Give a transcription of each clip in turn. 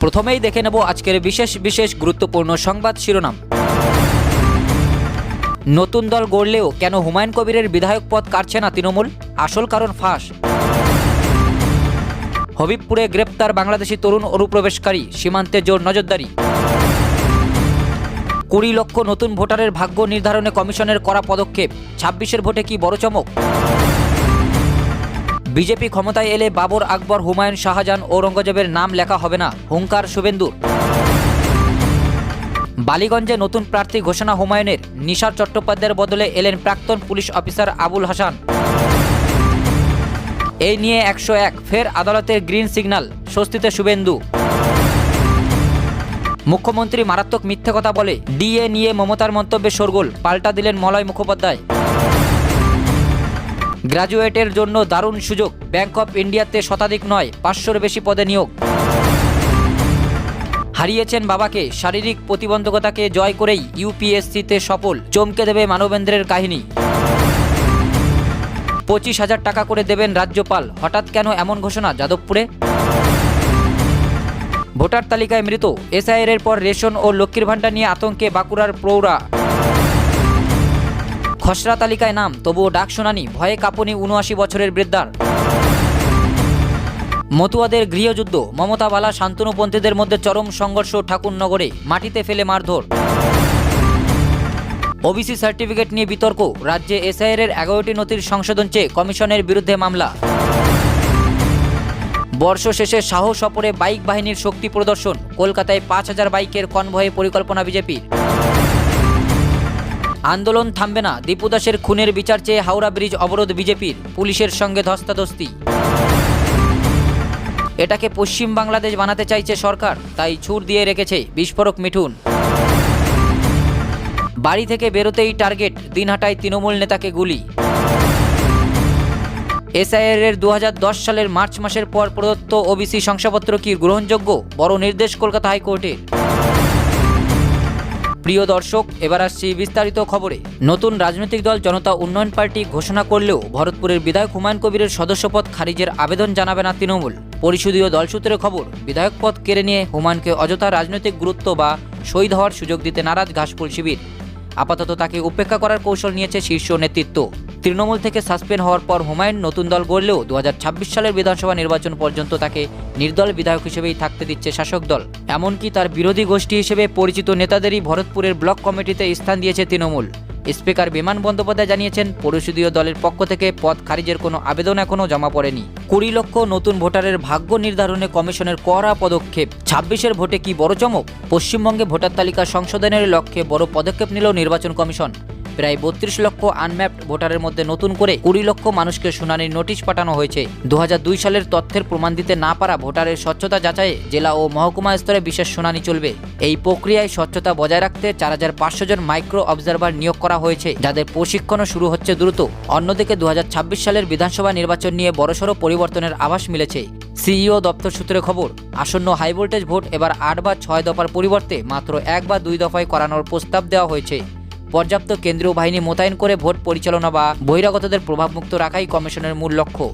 প্রথমেই দেখে নেব আজকের বিশেষ গুরুত্বপূর্ণ সংবাদ শিরোনাম। নতুন দল গড়লেও কেন হুমায়ুন কবিরের বিধায়ক পদ কাটছে না তৃণমূল? আসল কারণ ফাঁস। হবিবপুরে গ্রেপ্তার বাংলাদেশি তরুণ অনুপ্রবেশকারী, সীমান্তে জোর নজরদারি। 20 লক্ষ নতুন ভোটারের ভাগ্য নির্ধারণে কমিশনের কড়া পদক্ষেপ, 26-এর ভোটে কি বড় চমক? বিজেপি ক্ষমতায় এলে বাবর, আকবর, হুমায়ুন, শাহজাহান, ঔরঙ্গজেবের নাম লেখা হবে না, হুঙ্কার শুভেন্দুর। বালিগঞ্জে নতুন প্রার্থী ঘোষণা হুমায়ুনের, নিশার চট্টোপাধ্যায়ের বদলে এলেন প্রাক্তন পুলিশ অফিসার আবুল হাসান। এই নিয়ে 101, ফের আদালতের গ্রিন সিগন্যাল, স্বস্তিতে শুভেন্দু। মুখ্যমন্ত্রী মারাত্মক মিথ্যে কথা বলে, ডিএ নিয়ে মমতার মন্তব্যে শোরগোল, পাল্টা দিলেন মলয় মুখোপাধ্যায়। গ্র্যাজুয়েটের জন্য দারুণ সুযোগ, ব্যাংক অফ ইন্ডিয়াতে শতাধিক নয় 500-এর বেশি পদে নিয়োগ। হারিয়েছেন বাবাকে, শারীরিক প্রতিবন্ধকতাকে জয় করেই ইউপিএসসিতে সফল, চমকে দেবে মানবেন্দ্রের কাহিনী। 25,000 টাকা করে দেবেন রাজ্যপাল, হঠাৎ কেন এমন ঘোষণা যাদবপুরে? ভোটার তালিকায় মৃত, এসআইআর পর রেশন ও লক্ষ্মীর ভাণ্ডার নিয়ে আতঙ্কে বাঁকুড়ার প্রৌঢ়া। খসড়া তালিকায় নাম, তবুও ডাক শোনানি, ভয়ে কাঁপুনি 79 বছরের বৃদ্ধার। মতুয়াদের গৃহযুদ্ধ, মমতা বালা শান্তনুপন্থীদের মধ্যে চরম সংঘর্ষ ঠাকুরনগরে, মাটিতে ফেলে মারধর। ওবিসি সার্টিফিকেট নিয়ে বিতর্ক, রাজ্যে এসআইআর 11টি নথির সংশোধন চেয়ে কমিশনের বিরুদ্ধে মামলা। বর্ষ শেষে শাহ সফরে বাইক বাহিনীর শক্তি প্রদর্শন, কলকাতায় 5,000 বাইকের কনভয়ে পরিকল্পনা বিজেপির। আন্দোলন থামবে না, দীপু দাসের খুনের বিচার চেয়ে হাওড়া ব্রিজ অবরোধ বিজেপির, পুলিশের সঙ্গে ধস্তাধস্তি। এটাকে পশ্চিম বাংলাদেশ বানাতে চাইছে সরকার, তাই ছুট দিয়ে রেখেছে বিস্ফোরক মিঠুন। বাড়ি থেকে বেরোতেই টার্গেট, দিনহাটায় তৃণমূল নেতাকে গুলি। এসআইআর 2010 সালের মার্চ মাসের পর প্রদত্ত ওবিসি শংসাপত্র কি গ্রহণযোগ্য? বড় নির্দেশ কলকাতা হাইকোর্টের। প্রিয় দর্শক, এবার আসছি বিস্তারিত খবরে। নতুন রাজনৈতিক দল জনতা উন্নয়ন পার্টি ঘোষণা করলেও ভরতপুরের বিধায়ক হুমায়ুন কবিরের সদস্যপদ খারিজের আবেদন জানাবে না তৃণমূল। পরিষদীয় দল সূত্রে খবর, বিধায়ক পদ কেড়ে নিয়ে হুমায়ুনকে অযথা রাজনৈতিক গুরুত্ব বা শহীদ হওয়ার সুযোগ দিতে নারাজ ঘাসফুল শিবির। আপাতত তাকে উপেক্ষা করার কৌশল নিয়েছে শীর্ষ নেতৃত্ব। তৃণমূল থেকে সাসপেন্ড হওয়ার পর হুমায়ুন নতুন দল গড়লেও 2026 সালের বিধানসভা নির্বাচন পর্যন্ত তাকে নির্দল বিধায়ক হিসেবেই থাকতে দিচ্ছে শাসক দল। এমনকি তার বিরোধী গোষ্ঠী হিসেবে পরিচিত নেতাদেরই ভরতপুরের ব্লক কমিটিতে স্থান দিয়েছে তৃণমূল। স্পিকার বিমান বন্দ্যোপাধ্যায় জানিয়েছেন, পরিষদীয় দলের পক্ষ থেকে পদ খারিজের কোনো আবেদন এখনও জমা পড়েনি। 20 লক্ষ নতুন ভোটারের ভাগ্য নির্ধারণে কমিশনের কড়া পদক্ষেপ, 26-এর ভোটে কি বড় চমক? পশ্চিমবঙ্গে ভোটার তালিকা সংশোধনের লক্ষ্যে বড় পদক্ষেপ নিল নির্বাচন কমিশন। প্রায় 32 লক্ষ আনম্যাপড ভোটারের মধ্যে নতুন করে 20 লক্ষ মানুষকে শুনানির নোটিশ পাঠানো হয়েছে। 2002 সালের তথ্যের প্রমাণ দিতে না পারা ভোটারের স্বচ্ছতা যাচাইয়ে জেলা ও মহকুমা স্তরে বিশেষ শুনানি চলবে। এই প্রক্রিয়ায় স্বচ্ছতা বজায় রাখতে 4,500 জন মাইক্রো অবজারভার নিয়োগ করা হয়েছে, যাদের প্রশিক্ষণও শুরু হচ্ছে দ্রুত। অন্যদিকে 2026 সালের বিধানসভা নির্বাচন নিয়ে বড়সড় পরিবর্তনের আভাস মিলেছে। সিইও দপ্তর সূত্রে খবর, আসন্ন হাইভোল্টেজ ভোট এবার 8 বা 6 দফার পরিবর্তে মাত্র 1 বা 2 দফায় করানোর প্রস্তাব দেওয়া হয়েছে। পর্যাপ্ত কেন্দ্রীয় বাহিনী মোতায়েন করে ভোট পরিচালনা বা বহিরাগতদের প্রভাবমুক্ত রাখাই কমিশনের মূল লক্ষ্য।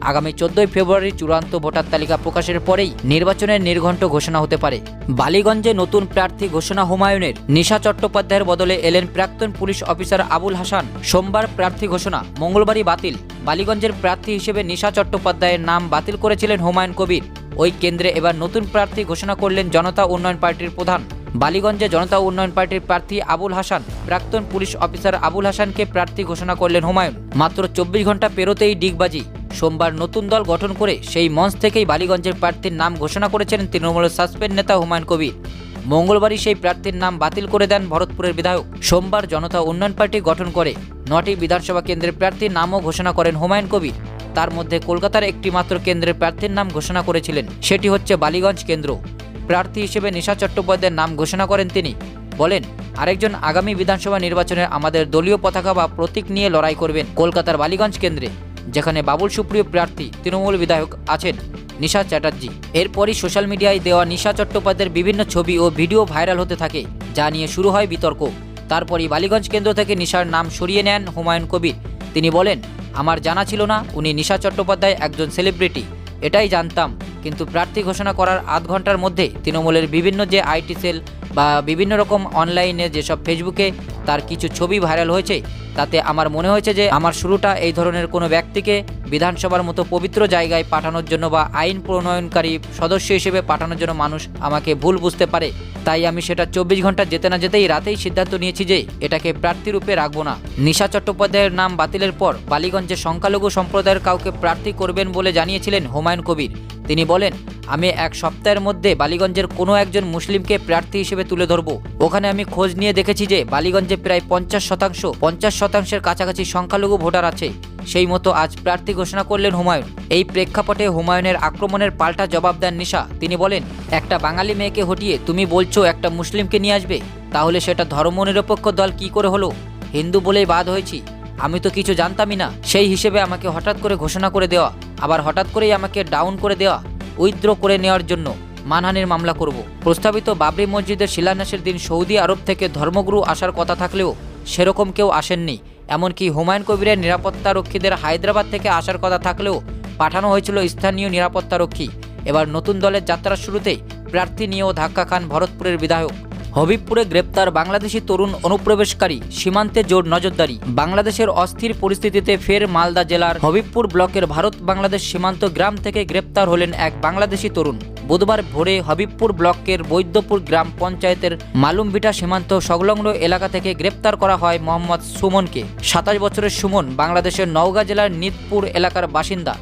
আগামী 14 ফেব্রুয়ারি চূড়ান্ত ভোটার তালিকা প্রকাশের পরেই নির্বাচনের নির্ঘণ্ট ঘোষণা হতে পারে। বালিগঞ্জে নতুন প্রার্থী ঘোষণা হুমায়ুনের, নিশা চট্টোপাধ্যায়ের বদলে এলেন প্রাক্তন পুলিশ অফিসার আবুল হাসান। সোমবার প্রার্থী ঘোষণা, মঙ্গলবারই বাতিল। বালিগঞ্জের প্রার্থী হিসেবে নিশা চট্টোপাধ্যায়ের নাম বাতিল করেছিলেন হুমায়ুন কবির। ওই কেন্দ্রে এবার নতুন প্রার্থী ঘোষণা করলেন জনতা উন্নয়ন পার্টির প্রধান। বালিগঞ্জে জনতা উন্নয়ন পার্টির প্রার্থী আবুল হাসান, প্রাক্তন পুলিশ অফিসার আবুল হাসানকে প্রার্থী ঘোষণা করলেন হুমায়ুন। মাত্র 24 ঘন্টা পেরোতেই ডিগবাজি। সোমবার নতুন দল গঠন করে সেই মঞ্চ থেকেই বালিগঞ্জের প্রার্থীর নাম ঘোষণা করেছিলেন তৃণমূলের সাসপেন্ড নেতা হুমায়ুন কবির। মঙ্গলবারই সেই প্রার্থীর নাম বাতিল করে দেন ভরতপুরের বিধায়ক। সোমবার জনতা উন্নয়ন পার্টি গঠন করে 9টি বিধানসভা কেন্দ্রের প্রার্থীর নামও ঘোষণা করেন হুমায়ুন কবির। তার মধ্যে কলকাতার একটি মাত্র কেন্দ্রের প্রার্থীর নাম ঘোষণা করেছিলেন, সেটি হচ্ছে বালিগঞ্জ কেন্দ্র। প্রার্থী হিসেবে নিশা চট্টোপাধ্যায়ের নাম ঘোষণা করেন তিনি। বলেন, আরেকজন আগামী বিধানসভা নির্বাচনে আমাদের দলীয় পতাকা বা প্রতীক নিয়ে লড়াই করবেন কলকাতার বালিগঞ্জ কেন্দ্রে, যেখানে বাবুল সুপ্রিয় প্রার্থী তৃণমূল বিধায়ক আছেন নিশা চ্যাটার্জি। এরপরই সোশ্যাল মিডিয়ায় দেওয়া নিশা চট্টোপাধ্যায়ের বিভিন্ন ছবি ও ভিডিও ভাইরাল হতে থাকে, যা নিয়ে শুরু হয় বিতর্ক। তারপরই বালিগঞ্জ কেন্দ্র থেকে নিশার নাম সরিয়ে নেন হুমায়ুন কবির। তিনি বলেন, আমার জানা ছিল না উনি নিশা চট্টোপাধ্যায় একজন সেলিব্রিটি, এটাই জানতাম কিন্তু প্রার্থী ঘোষণা করার আধ ঘন্টার মধ্যে তৃণমূলের বিভিন্ন যে আইটি সেল বা বিভিন্ন রকম অনলাইনে যেসব ফেসবুকে তার কিছু ছবি ভাইরাল হয়েছে, তাতে আমার মনে হয়েছে যে আমার শুরুটা এই ধরনের কোনো ব্যক্তিকে বিধানসভার মতো পবিত্র জায়গায় পাঠানোর জন্য বা আইন প্রণয়নকারী সদস্য হিসেবে পাঠানোর জন্য মানুষ আমাকে ভুল বুঝতে পারে। তাই আমি সেটা 24 ঘন্টা যেতে না যেতেই রাতেই সিদ্ধান্ত নিয়েছি যে এটাকে প্রার্থী রূপে রাখবো না। নিশা চট্টোপাধ্যায়ের নাম বাতিলের পর বালিগঞ্জে সংখ্যালঘু সম্প্রদায়ের কাউকে প্রার্থী করবেন বলে জানিয়েছিলেন হুমায়ুন কবির। তিনি বলেন, আমি এক সপ্তাহের মধ্যে বালিগঞ্জের কোনো একজন মুসলিমকে প্রার্থী হিসেবে তুলে ধরবো। ওখানে আমি খোঁজ নিয়ে দেখেছি যে বালিগঞ্জে প্রায় 50% কাছাকাছি সংখ্যালঘু ভোটার আছে। সেই মতো আজ প্রার্থী ঘোষণা করলেন হুমায়ুন। এই প্রেক্ষাপটে হুমায়ুনের আক্রমণের পাল্টা জবাব দেন নিশা। তিনি বলেন, একটা বাঙালি মেয়েকে হটিয়ে তুমি বলছো একটা মুসলিমকে নিয়ে আসবে, তাহলে সেটা ধর্মনিরপেক্ষ দল কি করে হলো? হিন্দু বলেই বাদ হয়েছি, আমি তো কিছু জানতামই না। সেই হিসেবে আমাকে হঠাৎ করে ঘোষণা করে দেওয়া, আবার হঠাৎ করেই আমাকে ডাউন করে দেওয়া, উইথড্র করে নেওয়ার জন্য মানহানির মামলা করব। প্রস্তাবিত বাবরি মসজিদের শিলান্যাসের দিন সৌদি আরব থেকে ধর্মগুরু আসার কথা থাকলেও সেরকম কেউ আসেননি। এমনকি হুমায়ুন কবিরের নিরাপত্তারক্ষীদের হায়দ্রাবাদ থেকে আসার কথা থাকলেও পাঠানো হয়েছিল স্থানীয় নিরাপত্তারক্ষী। এবার নতুন দলের যাত্রার শুরুতেই প্রার্থী নিয়েও ধাক্কা খান ভরতপুরের বিধায়ক। হবিবপুরে গ্রেপ্তার বাংলাদেশি তরুণ অনুপ্রবেশকারী, সীমান্তে জোর নজরদারি। বাংলাদেশের অস্থির পরিস্থিতিতে ফের মালদা জেলার হবিবপুর ব্লকের ভারত বাংলাদেশ সীমান্ত গ্রাম থেকে গ্রেপ্তার হলেন এক বাংলাদেশি তরুণ। বুধবার ভোরে হবিবপুর ব্লকের বৈদ্যপুর গ্রাম পঞ্চায়েতের মালুমভিটা সীমান্ত সংলগ্ন এলাকা থেকে গ্রেপ্তার করা হয় মোহাম্মদ সুমনকে। 27 বছরের সুমন বাংলাদেশের নওগাঁ জেলার নিদপুর এলাকার বাসিন্দা।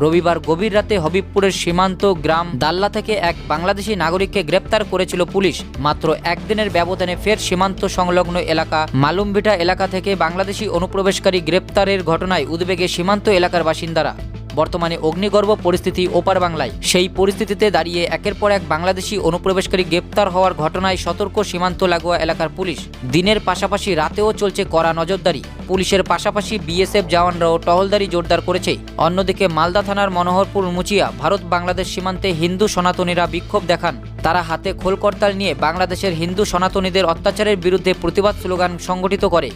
রবিবার গভীর রাতে হবিবপুরের সীমান্ত গ্রাম দাল্লা থেকে এক বাংলাদেশি নাগরিককে গ্রেপ্তার করেছিল পুলিশ। মাত্র একদিনের ব্যবধানে ফের সীমান্ত সংলগ্ন এলাকা মালুমভিটা এলাকা থেকে বাংলাদেশি অনুপ্রবেশকারী গ্রেপ্তারের ঘটনায় উদ্বেগে সীমান্ত এলাকার বাসিন্দারা। বর্তমানে অগ্নিগর্ভ পরিস্থিতি ওপার বাংলায়। সেই পরিস্থিতিতে দাঁড়িয়ে একের পর এক বাংলাদেশি অনুপ্রবেশকারী গ্রেপ্তার হওয়ার ঘটনায় সতর্ক সীমান্ত লাগোয়া এলাকার পুলিশ। দিনের পাশাপাশি রাতেও চলছে কড়া নজরদারি। পুলিশের পাশাপাশি বিএসএফ জওয়ানরাও টহলদারি জোরদার করেছে। অন্যদিকে মালদা থানার মনোহরপুর মুচিয়া ভারত বাংলাদেশ সীমান্তে হিন্দু সনাতনীরা বিক্ষোভ দেখান। তারা হাতে খোলকর্তাল নিয়ে বাংলাদেশের হিন্দু সনাতনীদের অত্যাচারের বিরুদ্ধে প্রতিবাদ স্লোগান সংগঠিত করে।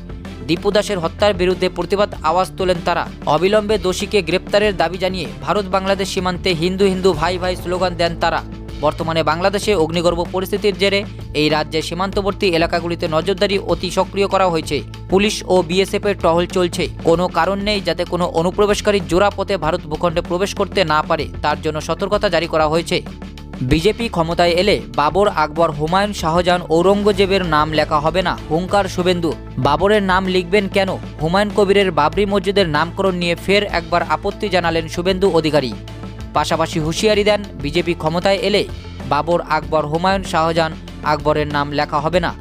দীপু দাসের হত্যার বিরুদ্ধে প্রতিবাদ আওয়াজ তোলেন তারা। অবিলম্বে দোষীকে গ্রেপ্তারের দাবি জানিয়ে ভারত বাংলাদেশ সীমান্তে হিন্দু হিন্দু ভাই ভাই স্লোগান দেন তারা। বর্তমানে বাংলাদেশে অগ্নিগর্ভ পরিস্থিতির জেরে এই রাজ্যের সীমান্তবর্তী এলাকাগুলিতে নজরদারি অতি সক্রিয় করা হয়েছে। পুলিশ ও বিএসএফ এর টহল চলছে। কোনো কারণ নেই যাতে কোনো অনুপ্রবেশকারী জোড়া পথে ভারত ভূখণ্ডে প্রবেশ করতে না পারে, তার জন্য সতর্কতা জারি করা হয়েছে। বিজেপি ক্ষমতায় এলে বাবর, আকবর, হুমায়ুন, শাহজাহান, ঔরঙ্গজেবের নাম লেখা হবে না, হুঙ্কার শুভেন্দু। বাবরের নাম লিখবেন কেন? হুমায়ুন কবিরের বাবরি মসজিদের নামকরণ নিয়ে ফের একবার আপত্তি জানালেন শুভেন্দু অধিকারী। পাশাপাশি হুঁশিয়ারি দেন, বিজেপি ক্ষমতায় এলে বাবর, আকবর, হুমায়ুন, শাহজাহান, আকবরের নাম লেখা হবে না।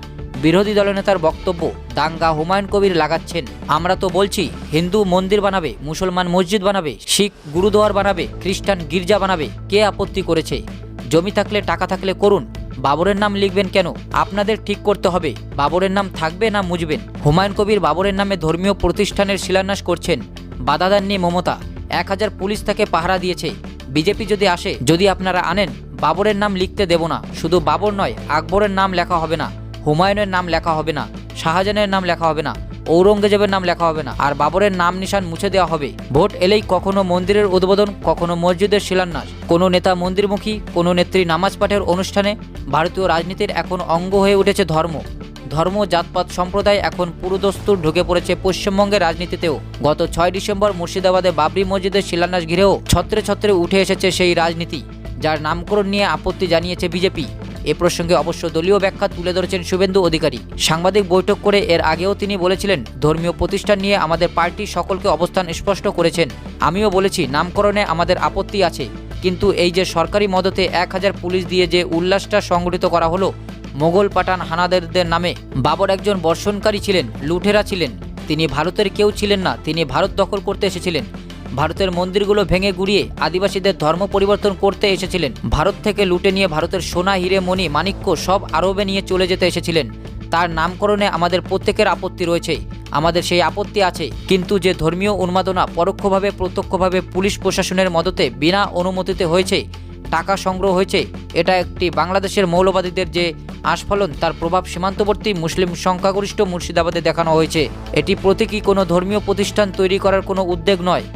বিরোধী দলনেতার বক্তব্য, দাঙ্গা হুমায়ুন কবির লাগাচ্ছেন। আমরা তো বলছি হিন্দু মন্দির বানাবে, মুসলমান মসজিদ বানাবে, শিখ গুরুদুয়ার বানাবে, খ্রিস্টান গির্জা বানাবে, কে আপত্তি করেছে? জমি থাকলে টাকা থাকলে করুন, বাবরের নাম লিখবেন কেন? আপনাদের ঠিক করতে হবে বাবরের নাম থাকবে না মুছবেন। হুমায়ুন কবির বাবরের নামে ধর্মীয় প্রতিষ্ঠানের শিলান্যাস করছেন, বাধা দেননি মমতা। 1000 পুলিশ তাকে পাহারা দিয়েছে। বিজেপি যদি আসে, যদি আপনারা আনেন, বাবরের নাম লিখতে দেব না। শুধু বাবর নয়, আকবরের নাম লেখা হবে না, হুমায়ুনের নাম লেখা হবে না, শাহজাহানের নাম লেখা হবে না, ঔরঙ্গজেবের নাম লেখা হবে না, আর বাবরের নাম নিশান মুছে দেওয়া হবে। ভোট এলেই কখনো মন্দিরের উদ্বোধন, কখনো মসজিদের শিলান্যাস, কোনো নেতা মন্দিরমুখী, কোনো নেত্রী নামাজ পাঠের অনুষ্ঠানে। ভারতীয় রাজনীতির এখন অঙ্গ হয়ে উঠেছে ধর্ম, জাতপাত, সম্প্রদায় এখন পুরোদস্তুর ঢুকে পড়েছে পশ্চিমবঙ্গের রাজনীতিতেও। গত 6 ডিসেম্বর মুর্শিদাবাদে বাবরি মসজিদের শিলান্যাস ঘিরেও ছত্রে ছত্রে উঠে এসেছে সেই রাজনীতি, যার নামকরণ নিয়ে আপত্তি জানিয়েছে বিজেপি। এ প্রসঙ্গে অবশ্য দলীয় ব্যাখ্যা তুলে ধরেছেন শুভেন্দু অধিকারী। সাংবাদিক বৈঠক করে এর আগেও তিনি বলেছিলেন, ধর্মীয় প্রতিষ্ঠান নিয়ে আমাদের পার্টি সকলকে অবস্থান স্পষ্ট করেছেন। আমিও বলেছি নামকরণে আমাদের আপত্তি আছে, কিন্তু এই যে সরকারি মদতে 1000 পুলিশ দিয়ে যে উল্লাসটা সংগঠিত করা হলো মোগল পাঠান হানাদারদের নামে। বাবর একজন বর্ষণকারী ছিলেন, লুঠেরা ছিলেন। তিনি ভারতের কেউ ছিলেন না, তিনি ভারত দখল করতে এসেছিলেন। ভারতের মন্দিরগুলো ভেঙে গুড়িয়ে আদিবাসীদের ধর্ম পরিবর্তন করতে এসেছিলেন। ভারত থেকে লুটে নিয়ে ভারতের সোনা, হিরে, মণি, মাণিক্য সব আরবে নিয়ে চলে যেতে এসেছিলেন। তার নামকরণে আমাদের প্রত্যেকের আপত্তি রয়েছে, আমাদের সেই আপত্তি আছে। কিন্তু যে ধর্মীয় উন্মাদনা পরোক্ষভাবে প্রত্যক্ষভাবে পুলিশ প্রশাসনের মদতে বিনা অনুমতিতে হয়েছে, টাকা সংগ্রহ হয়েছে, এটা একটি বাংলাদেশের মৌলবাদীদের যে আস্ফালন, তার প্রভাব সীমান্তবর্তী মুসলিম সংখ্যাগরিষ্ঠ মুর্শিদাবাদে দেখানো হয়েছে। এটি প্রতীকী কোনো ধর্মীয় প্রতিষ্ঠান তৈরি করার কোনো উদ্যোগ নয়।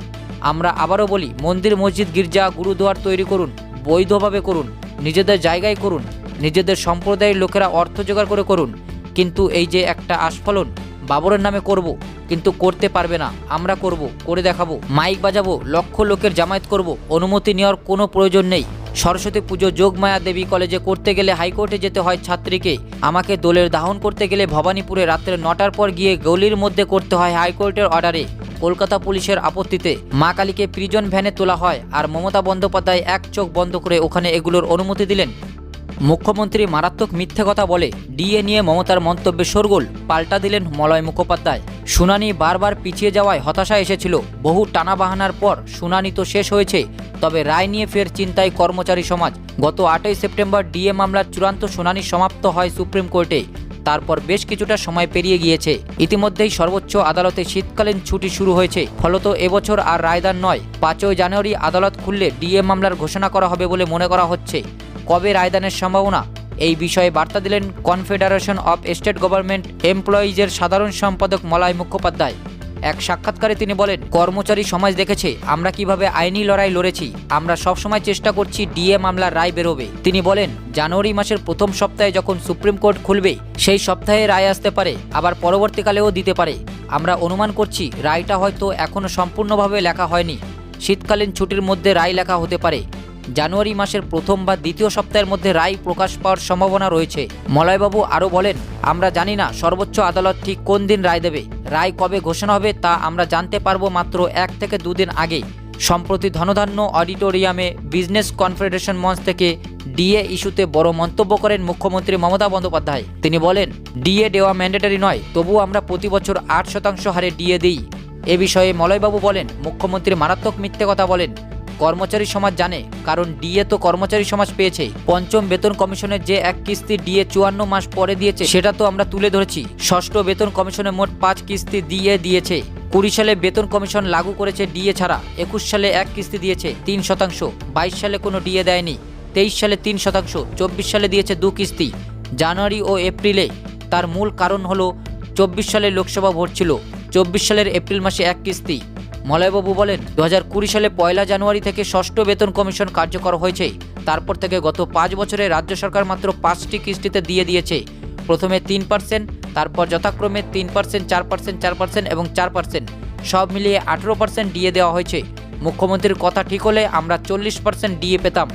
আমরা আবারও বলি, মন্দির, মসজিদ, গির্জা, গুরুদুয়ার তৈরি করুন, বৈধভাবে করুন, নিজেদের জায়গায় করুন, নিজেদের সম্প্রদায়ের লোকেরা অর্থ জোগাড় করে করুন। কিন্তু এই যে একটা আস্ফালন বাবরের নামে করব, কিন্তু করতে পারবে না, আমরা করব, করে দেখাবো, মাইক বাজাবো, লক্ষ লোকের জামায়াত করব, অনুমতি নেওয়ার কোনো প্রয়োজন নেই। সরস্বতী পুজো যোগমায়া দেবী কলেজে করতে গেলে হাইকোর্টে যেতে হয় ছাত্রীকে, আমাকে দোলের দাহন করতে গেলে ভবানীপুরে রাত্রে 9টার পর গিয়ে গলির মধ্যে করতে হয় হাইকোর্টের অর্ডারে, কলকাতা পুলিশের আপত্তিতে। মা কালীকে প্রিজন ভ্যানে তোলা হয়, আর মমতা বন্দ্যোপাধ্যায় এক চোখ বন্ধ করে ওখানে এগুলোর অনুমতি দিলেন। মুখ্যমন্ত্রী মারাত্মক মিথ্যে কথা বলে ডিএ নিয়ে মমতার মন্তব্যে শোরগোল, পাল্টা দিলেন মলয় মুখোপাধ্যায়। শুনানি বারবার পিছিয়ে যাওয়ায় হতাশা এসেছিল, বহু টানাবাহানার পর শুনানি তো শেষ হয়েছে, তবে রায় নিয়ে ফের চিন্তায় কর্মচারী সমাজ। গত 8ই সেপ্টেম্বর ডিএ মামলার চূড়ান্ত শুনানি সমাপ্ত হয় সুপ্রিম কোর্টে। তারপর বেশ কিছুটা সময় পেরিয়ে গিয়েছে, ইতিমধ্যেই সর্বোচ্চ আদালতে শীতকালীন ছুটি শুরু হয়েছে। ফলত এবছর আর রায়দান নয়, 5ই জানুয়ারি আদালত খুললে ডিএ মামলার ঘোষণা করা হবে বলে মনে করা হচ্ছে। কবে রায়দানের সম্ভাবনা, এই বিষয়ে বার্তা দিলেন কনফেডারেশন অফ স্টেট গভর্নমেন্ট এমপ্লয়িজের সাধারণ সম্পাদক মলয় মুখোপাধ্যায়। এক সাক্ষাৎকারে তিনি বলেন, কর্মচারী সমাজ দেখেছে আমরা কিভাবে আইনি লড়াই লড়েছি, আমরা সবসময় চেষ্টা করছি ডিএ মামলার রায় বেরোবে। তিনি বলেন, জানুয়ারি মাসের প্রথম সপ্তাহে যখন সুপ্রিম কোর্ট খুলবে সেই সপ্তাহে রায় আসতে পারে, আবার পরবর্তীকালেও দিতে পারে। আমরা অনুমান করছি রায়টা হয়তো এখনও সম্পূর্ণভাবে লেখা হয়নি, শীতকালীন ছুটির মধ্যে রায় লেখা হতে পারে। জানুয়ারি মাসের প্রথম বা দ্বিতীয় সপ্তাহের মধ্যে রায় প্রকাশ পাওয়ার সম্ভাবনা রয়েছে। মলয়বাবু আরও বলেন, আমরা জানি না সর্বোচ্চ আদালত ঠিক কোন দিন রায় দেবে, রায় কবে ঘোষণা হবে তা আমরা জানতে পারবো মাত্র 1 থেকে 2 দিন আগে। সম্প্রতি ধনধান্য অডিটোরিয়ামে বিজনেস কনফেডারেশন মঞ্চ থেকে ডিএ ইস্যুতে বড় মন্তব্য করেন মুখ্যমন্ত্রী মমতা বন্দ্যোপাধ্যায়। তিনি বলেন, ডিএ দেওয়া ম্যান্ডেটরি নয়, তবুও আমরা প্রতি বছর 8% হারে ডিএ দিই। এ বিষয়ে মলয়বাবু বলেন, মুখ্যমন্ত্রী মারাত্মক মিথ্যে কথা বলেন। কর্মচারী সমাজ জানে, কারণ ডিএ তো কর্মচারী সমাজ পেয়েছে। পঞ্চম বেতন কমিশনের যে এক কিস্তি ডিএ 54 মাস পরে দিয়েছে সেটা তো আমরা তুলে ধরেছি। ষষ্ঠ বেতন কমিশনে মোট 5 কিস্তি ডিএ দিয়েছে। 20 সালে বেতন কমিশন লাগু করেছে ডিএ ছাড়া, 21 সালে এক কিস্তি দিয়েছে 3%, 22 সালে কোনো ডিএ দেয়নি, 23 সালে 3%, 24 সালে দিয়েছে 2 কিস্তি, জানুয়ারি ও এপ্রিলে। তার মূল কারণ হলো 24 সালে লোকসভা ভোট ছিল, 24 সালের এপ্রিল মাসে এক কিস্তি। মলয়বাবু বলেন, 2020 সালে 1 জানুয়ারি থেকে ষষ্ঠ বেতন কমিশন কার্যকর হয়েছে। তারপর থেকে গত 5 বছরে রাজ্য সরকার মাত্র 5টি কিস্তিতে দিয়ে দিয়েছে। প্রথমে 3%, তারপর যথাক্রমে 3%, 4%, 4% এবং 4%, সব মিলিয়ে 18% ডিএ দেওয়া হয়েছে। মুখ্যমন্ত্রীর কথা ঠিক হলে আমরা 40% ডিএ পেতাম।